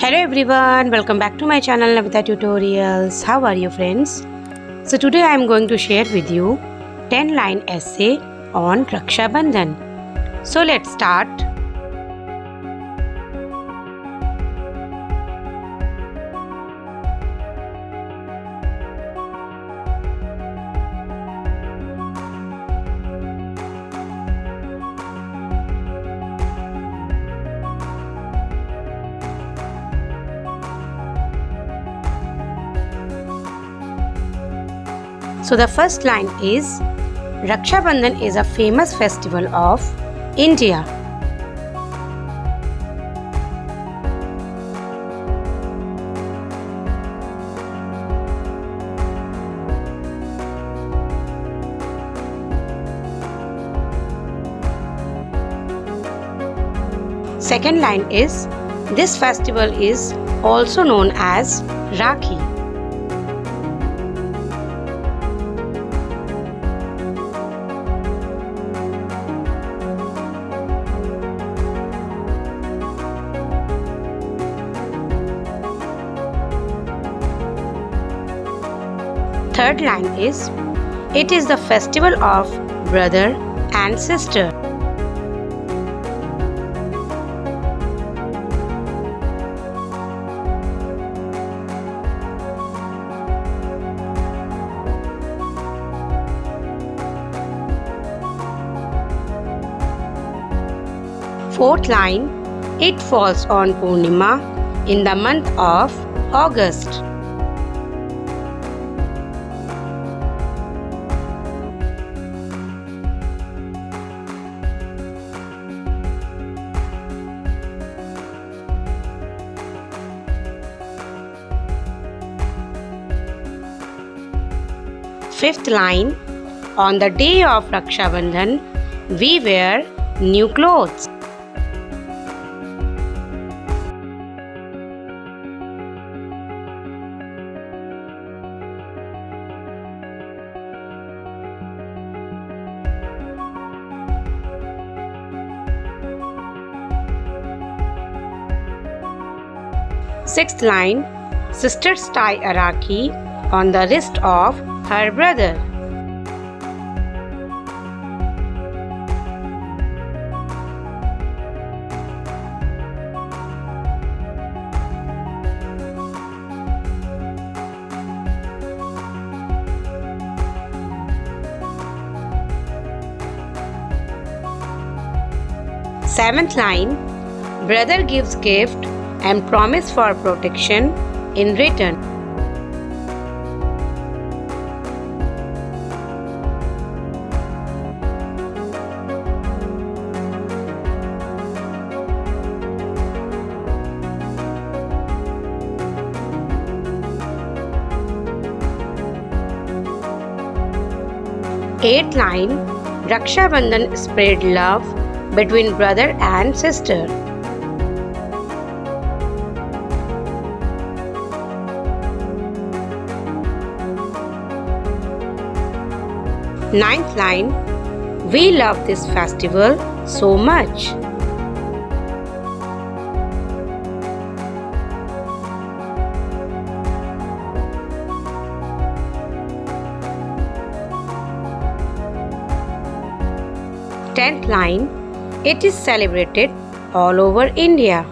Hello everyone, welcome back to my channel NavitaTutorials. How are you friends? So today I am going to share with you 10-line essay on Rakshabandhan. So let's start. So the first line is Rakshabandhan is a famous festival of India. Second line is this festival is also known as Rakhi. Third line is, it is the festival of brother and sister. Fourth line, it falls on Purnima in the month of August. Fifth line, on the day of Rakshabandhan, we wear new clothes. Sixth line, sisters tie a Rakhi on the wrist of her brother. Seventh line, brother gives gift and promise for protection in return. Eighth line, Rakshabandhan spread love between brother and sister. Ninth line, we love this festival so much. Tenth line, it is celebrated all over India.